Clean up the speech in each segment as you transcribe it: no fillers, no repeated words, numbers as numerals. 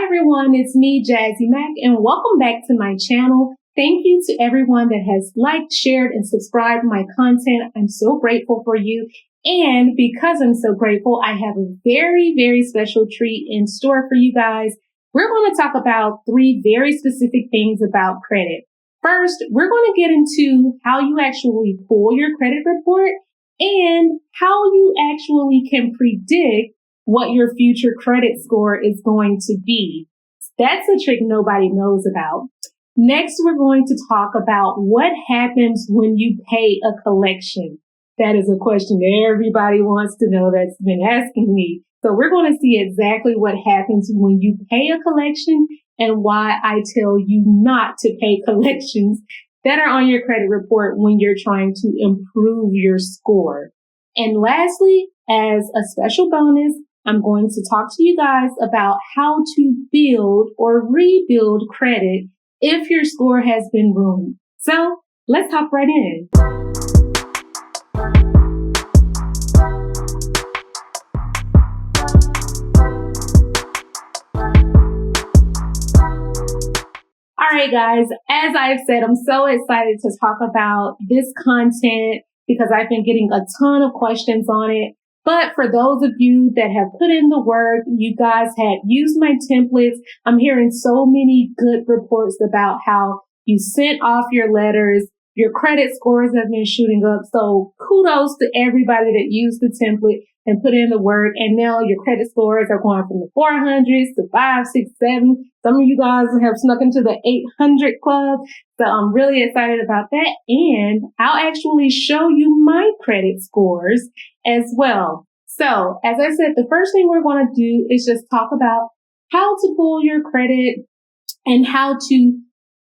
Hi everyone, it's me, Jazzy Mac, and welcome back to my channel. Thank you to everyone that has liked, shared, and subscribed my content. I'm so grateful for you. And because I'm so grateful, I have a very, very special treat in store for you guys. We're going to talk about 3 very specific things about credit. First, we're going to get into how you actually pull your credit report and how you actually can predict what your future credit score is going to be. That's a trick nobody knows about. Next, we're going to talk about what happens when you pay a collection. That is a question everybody wants to know that's been asking me. So we're going to see exactly what happens when you pay a collection and why I tell you not to pay collections that are on your credit report when you're trying to improve your score. And lastly, as a special bonus, I'm going to talk to you guys about how to build or rebuild credit if your score has been ruined. So let's hop right in. All right, guys, as I've said, I'm so excited to talk about this content because I've been getting a ton of questions on it. But for those of you that have put in the work, you guys had used my templates. I'm hearing so many good reports about how you sent off your letters. Your credit scores have been shooting up. So kudos to everybody that used the template and put in the work. And now your credit scores are going from the 400s to 5, 6, 7. Some of you guys have snuck into the 800 club. So I'm really excited about that. And I'll actually show you my credit scores as well. So as I said, the first thing we're going to do is just talk about how to pull your credit and how to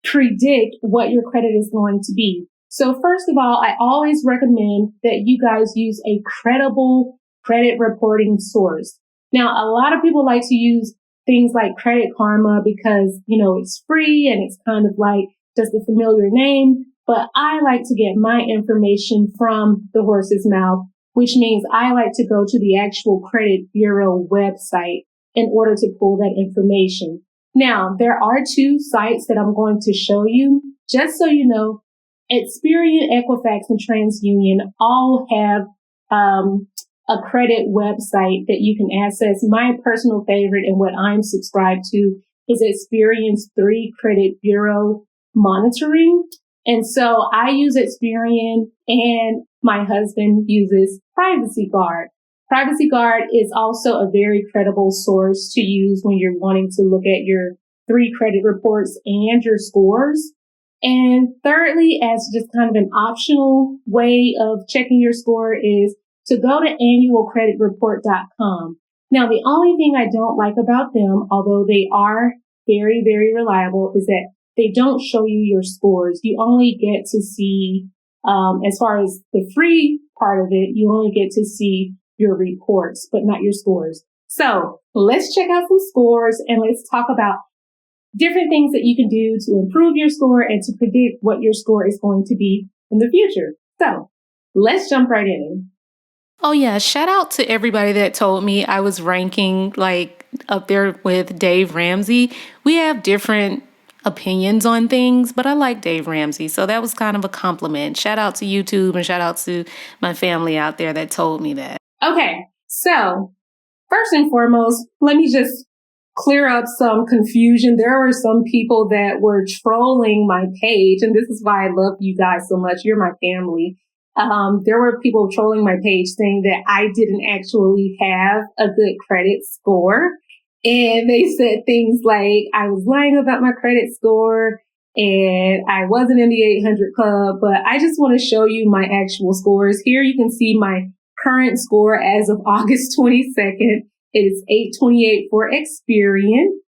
predict what your credit is going to be. So first of all, I always recommend that you guys use a credible credit reporting source. Now, a lot of people like to use things like Credit Karma because, it's free and it's kind of like just a familiar name. But I like to get my information from the horse's mouth, which means I like to go to the actual credit bureau website in order to pull that information. Now, there are 2 sites that I'm going to show you. Just so you know, Experian, Equifax, and TransUnion all have a credit website that you can access. My personal favorite and what I'm subscribed to is Experian's 3 Credit Bureau Monitoring. And so I use Experian and my husband uses Privacy Guard. Privacy Guard is also a very credible source to use when you're wanting to look at your 3 credit reports and your scores. And thirdly, as just kind of an optional way of checking your score is to go to annualcreditreport.com. Now, the only thing I don't like about them, although they are very, very reliable, is that they don't show you your scores. You only get to see, as far as the free part of it, you only get to see your reports, but not your scores. So let's check out some scores and let's talk about different things that you can do to improve your score and to predict what your score is going to be in the future. So let's jump right in. Oh yeah, shout out to everybody that told me I was ranking like up there with Dave Ramsey. We have different opinions on things, but I like Dave Ramsey. So that was kind of a compliment. Shout out to YouTube and shout out to my family out there that told me that. Okay, so first and foremost, let me just clear up some confusion. There were some people that were trolling my page, and this is why I love you guys so much. You're my family. There were people trolling my page saying that I didn't actually have a good credit score. And they said things like I was lying about my credit score and I wasn't in the 800 club. But I just want to show you my actual scores. Here you can see my current score as of August 22nd. It is 828 for Experian.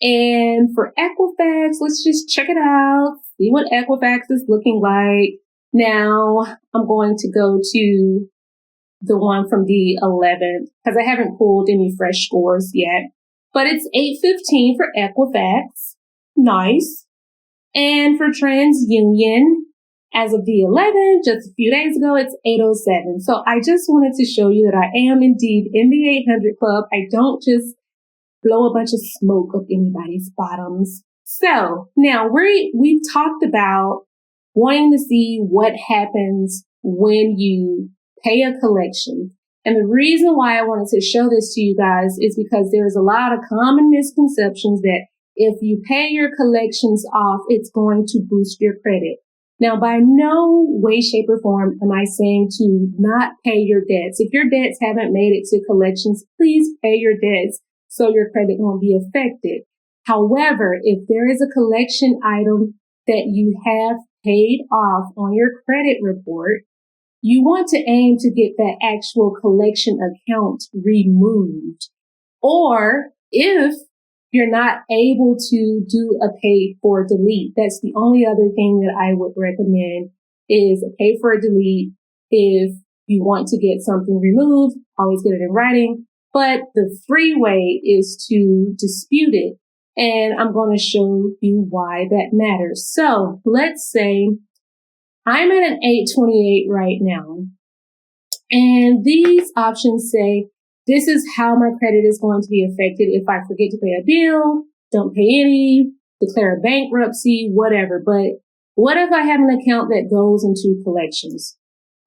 And for Equifax, let's just check it out, see what Equifax is looking like. Now, I'm going to go to the one from the 11th because I haven't pulled any fresh scores yet. But it's 815 for Equifax. Nice. And for TransUnion, as of the 11th, just a few days ago, it's 807. So I just wanted to show you that I am indeed in the 800 club. I don't just blow a bunch of smoke up anybody's bottoms. So now we've talked about wanting to see what happens when you pay a collection. And the reason why I wanted to show this to you guys is because there's a lot of common misconceptions that if you pay your collections off, it's going to boost your credit. Now, by no way, shape, or form am I saying to not pay your debts. If your debts haven't made it to collections, please pay your debts so your credit won't be affected. However, if there is a collection item that you have paid off on your credit report, you want to aim to get that actual collection account removed. Or if you're not able to do a pay for delete, that's the only other thing that I would recommend is a pay for a delete. If you want to get something removed, always get it in writing. But the free way is to dispute it. And I'm going to show you why that matters. So let's say I'm at an 828 right now. And these options say, this is how my credit is going to be affected if I forget to pay a bill, don't pay any, declare a bankruptcy, whatever. But what if I have an account that goes into collections?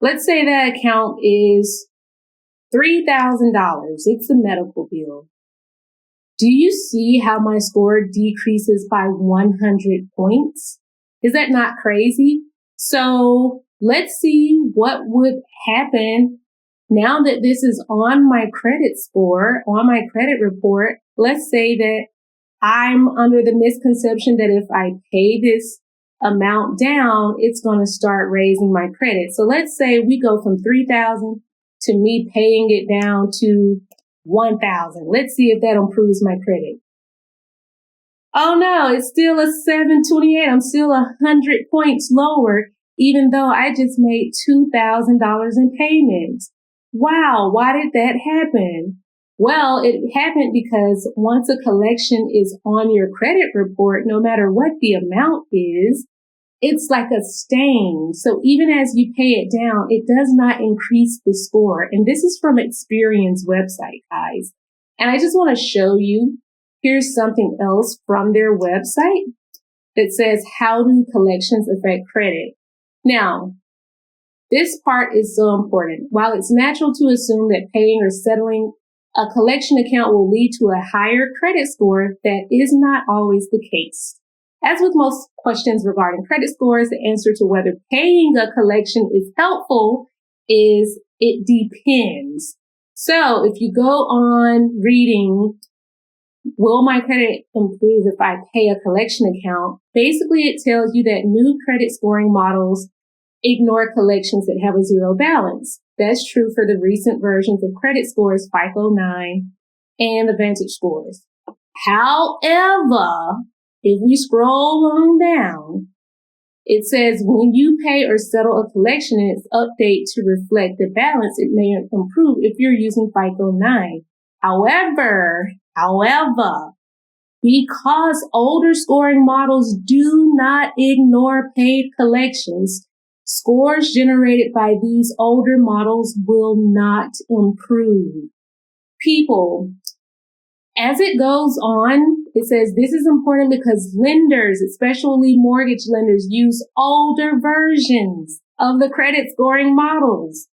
Let's say that account is $3,000. It's a medical bill. Do you see how my score decreases by 100 points? Is that not crazy? So let's see what would happen now that this is on my credit score, on my credit report. Let's say that I'm under the misconception that if I pay this amount down, it's going to start raising my credit. So let's say we go from 3,000 to me paying it down to 1,000. Let's see if that improves my credit. Oh no, it's still a 728. I'm still 100 points lower, even though I just made $2,000 in payments. Wow, why did that happen? Well, it happened because once a collection is on your credit report, no matter what the amount is, it's like a stain. So even as you pay it down, it does not increase the score. And this is from Experian's website, guys. And I just want to show you, here's something else from their website that says, how do collections affect credit? Now, this part is so important. While it's natural to assume that paying or settling a collection account will lead to a higher credit score, that is not always the case. As with most questions regarding credit scores, the answer to whether paying a collection is helpful is it depends. So if you go on reading, will my credit improve if I pay a collection account? Basically, it tells you that new credit scoring models ignore collections that have a zero balance. That's true for the recent versions of credit scores, FICO 9 and the Vantage scores. However, if we scroll on down, it says when you pay or settle a collection and it's updated to reflect the balance, it may improve if you're using FICO 9. However, because older scoring models do not ignore paid collections, scores generated by these older models will not improve. People, as it goes on, it says this is important because lenders, especially mortgage lenders, use older versions of the credit scoring models.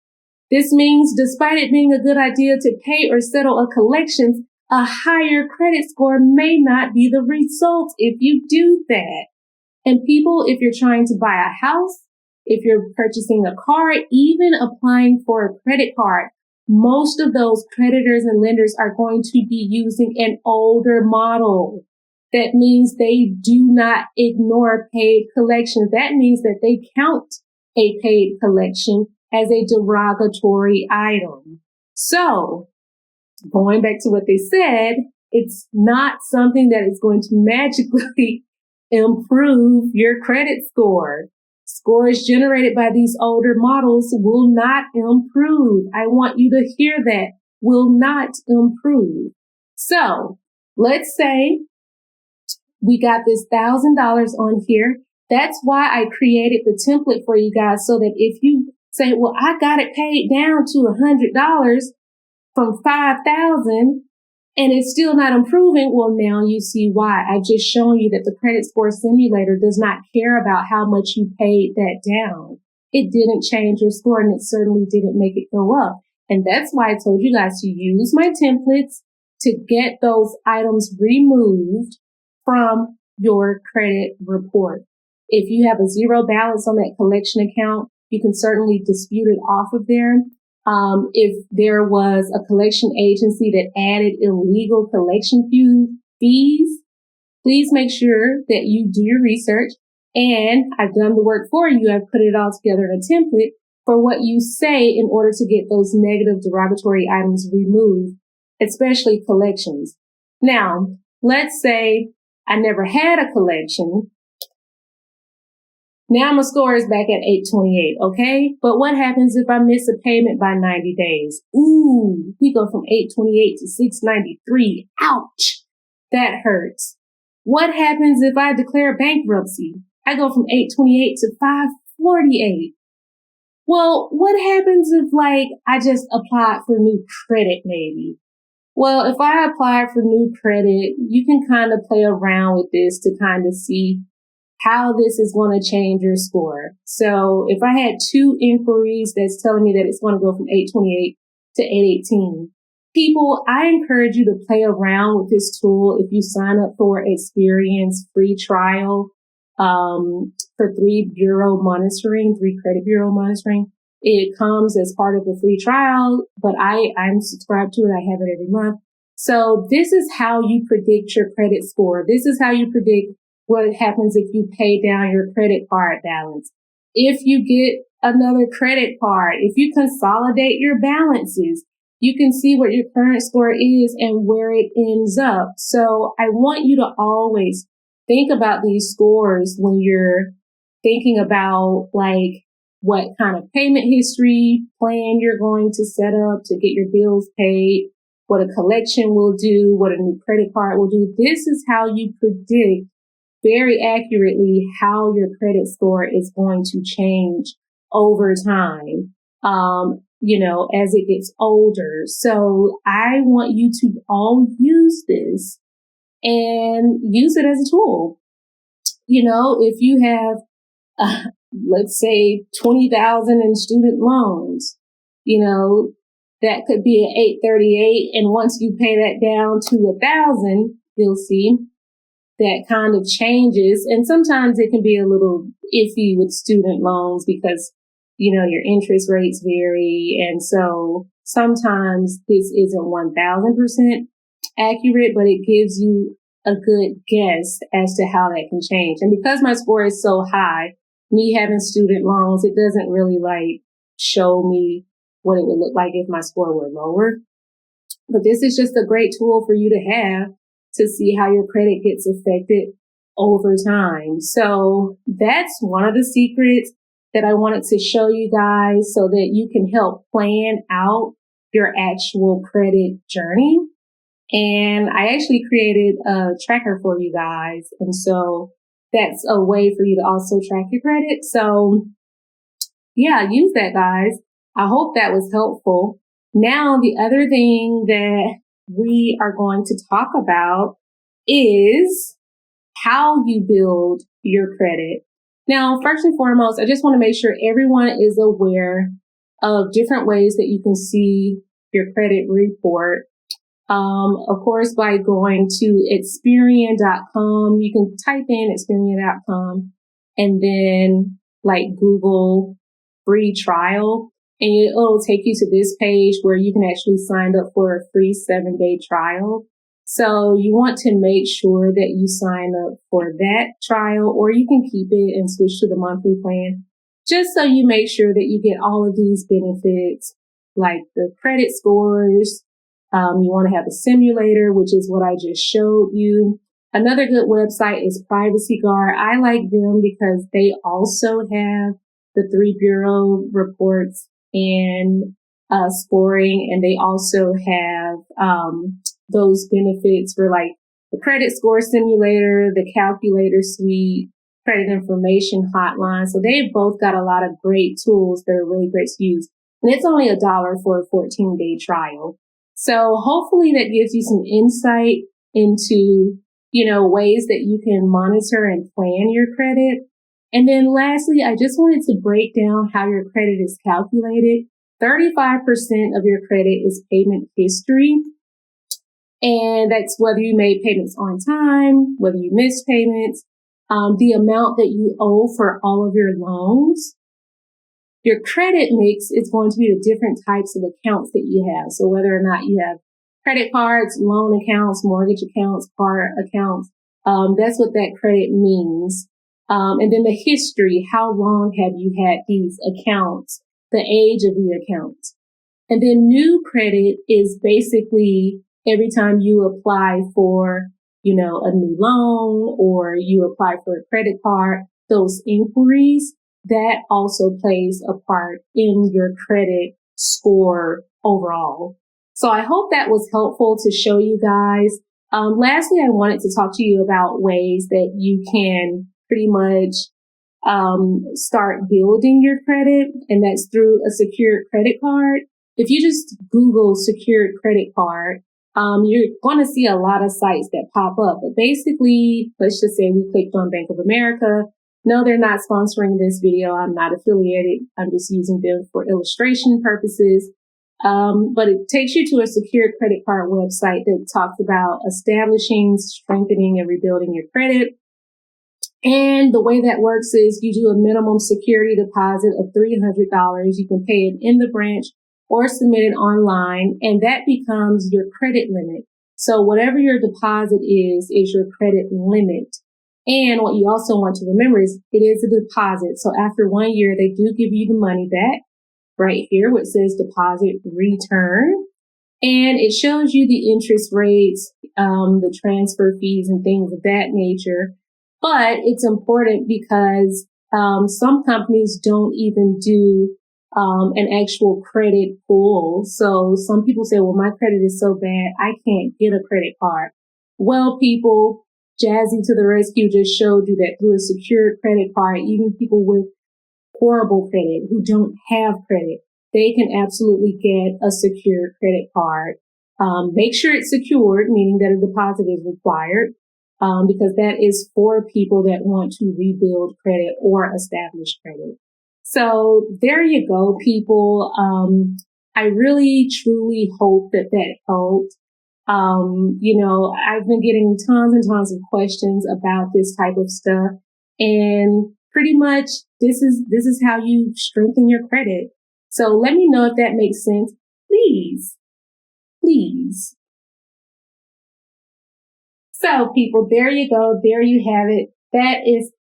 This means despite it being a good idea to pay or settle a collection, a higher credit score may not be the result if you do that. And people, if you're trying to buy a house, if you're purchasing a car, even applying for a credit card, most of those creditors and lenders are going to be using an older model. That means they do not ignore paid collections. That means that they count a paid collection as a derogatory item. So, going back to what they said, it's not something that is going to magically improve your credit score. Scores generated by these older models will not improve. I want you to hear that. Will not improve. So let's say we got this $1,000 on here. That's why I created the template for you guys so that if you say, well, I got it paid down to $100 from $5,000, and it's still not improving, well, now you see why. I've just shown you that the credit score simulator does not care about how much you paid that down. It didn't change your score, and it certainly didn't make it go up. And that's why I told you guys to use my templates to get those items removed from your credit report. If you have a zero balance on that collection account, you can certainly dispute it off of there. If there was a collection agency that added illegal collection fees, please make sure that you do your research. And I've done the work for you. I've put it all together in a template for what you say in order to get those negative derogatory items removed, especially collections. Now, let's say I never had a collection. Now my score is back at 828, okay? But what happens if I miss a payment by 90 days? Ooh, we go from 828 to 693. Ouch! That hurts. What happens if I declare bankruptcy? I go from 828 to 548. Well, what happens if, I just applied for new credit maybe? Well, if I apply for new credit, you can kind of play around with this to kind of see how this is going to change your score. So if I had two inquiries that's telling me that it's going to go from 828 to 818, people, I encourage you to play around with this tool. If you sign up for Experian's free trial for 3 credit bureau monitoring, it comes as part of the free trial, but I'm subscribed to it. I have it every month. So this is how you predict your credit score. This is how you predict what happens if you pay down your credit card balance. If you get another credit card, if you consolidate your balances, you can see what your current score is and where it ends up. So I want you to always think about these scores when you're thinking about what kind of payment history plan you're going to set up to get your bills paid, what a collection will do, what a new credit card will do. This is how you predict very accurately how your credit score is going to change over time, as it gets older. So I want you to all use this and use it as a tool. If you have, let's say 20,000 in student loans, that could be an 838. And once you pay that down to 1,000, you'll see that kind of changes. And sometimes it can be a little iffy with student loans because, your interest rates vary. And so sometimes this isn't 1,000% accurate, but it gives you a good guess as to how that can change. And because my score is so high, me having student loans, it doesn't really show me what it would look like if my score were lower. But this is just a great tool for you to have to see how your credit gets affected over time. So that's one of the secrets that I wanted to show you guys so that you can help plan out your actual credit journey. And I actually created a tracker for you guys. And so that's a way for you to also track your credit. So yeah, use that, guys. I hope that was helpful. Now, the other thing that we are going to talk about is how you build your credit. Now, first and foremost, I just want to make sure everyone is aware of different ways that you can see your credit report. Of course, by going to Experian.com, you can type in Experian.com and then Google free trial, and it'll take you to this page where you can actually sign up for a free 7-day trial. So you want to make sure that you sign up for that trial, or you can keep it and switch to the monthly plan, just so you make sure that you get all of these benefits, like the credit scores. You want to have a simulator, which is what I just showed you. Another good website is Privacy Guard. I like them because they also have the 3 bureau reports and scoring, and they also have those benefits for the credit score simulator, the calculator suite, credit information hotline. So they've both got a lot of great tools that are really great to use. And it's only $1 for a 14-day trial. So hopefully that gives you some insight into, ways that you can monitor and plan your credit. And then lastly, I just wanted to break down how your credit is calculated. 35% of your credit is payment history. And that's whether you made payments on time, whether you missed payments, the amount that you owe for all of your loans. Your credit mix is going to be the different types of accounts that you have. So whether or not you have credit cards, loan accounts, mortgage accounts, car accounts, that's what that credit means. And then the history, how long have you had these accounts, the age of the accounts. And then new credit is basically every time you apply for, a new loan or you apply for a credit card, those inquiries, that also plays a part in your credit score overall. So I hope that was helpful to show you guys. Lastly, I wanted to talk to you about ways that you can pretty much start building your credit, and that's through a secured credit card. If you just Google secured credit card, you're going to see a lot of sites that pop up. But basically, let's just say we clicked on Bank of America. No, they're not sponsoring this video. I'm not affiliated. I'm just using them for illustration purposes. But it takes you to a secured credit card website that talks about establishing, strengthening, and rebuilding your credit. And the way that works is you do a minimum security deposit of $300. You can pay it in the branch or submit it online, and that becomes your credit limit. So whatever your deposit is your credit limit. And what you also want to remember is it is a deposit. So after 1 year, they do give you the money back right here, where it says deposit return. And it shows you the interest rates, the transfer fees and things of that nature. But it's important because some companies don't even do an actual credit pull. So some people say, well, my credit is so bad, I can't get a credit card. Well, people, Jazzy to the rescue just showed you that through a secured credit card, even people with horrible credit who don't have credit, they can absolutely get a secured credit card. Make sure it's secured, meaning that a deposit is required, because that is for people that want to rebuild credit or establish credit. So there you go, people. I really, truly hope that helped. I've been getting tons and tons of questions about this type of stuff, and pretty much this is how you strengthen your credit. So let me know if that makes sense. Please. So people, there you go. There you have it. That is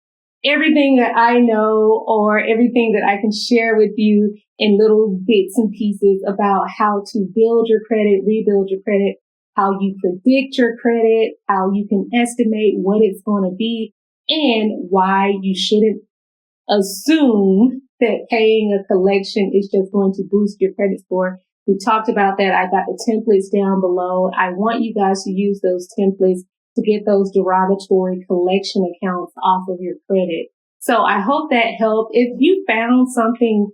everything that I know, or everything that I can share with you in little bits and pieces about how to build your credit, rebuild your credit, how you predict your credit, how you can estimate what it's going to be, and why you shouldn't assume that paying a collection is just going to boost your credit score. We talked about that. I got the templates down below. I want you guys to use those templates to get those derogatory collection accounts off of your credit. So I hope that helped. If you found something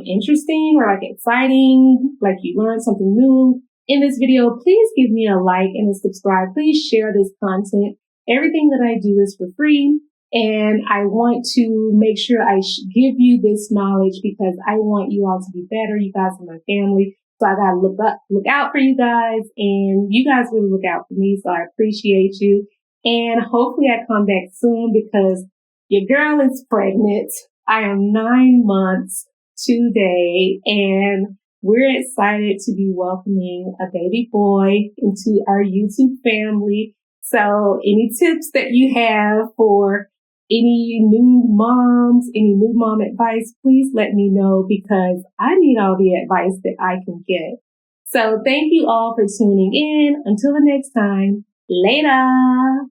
interesting or like exciting, like you learned something new in this video, please give me a like and a subscribe. Please share this content. Everything that I do is for free, and I want to make sure I give you this knowledge because I want you all to be better. You guys are my family. So I gotta look out for you guys, and you guys really look out for me. So I appreciate you. And hopefully I come back soon because your girl is pregnant. I am 9 months today, and we're excited to be welcoming a baby boy into our YouTube family. So any tips that you have for any new moms, any new mom advice, please let me know because I need all the advice that I can get. So thank you all for tuning in. Until the next time, later.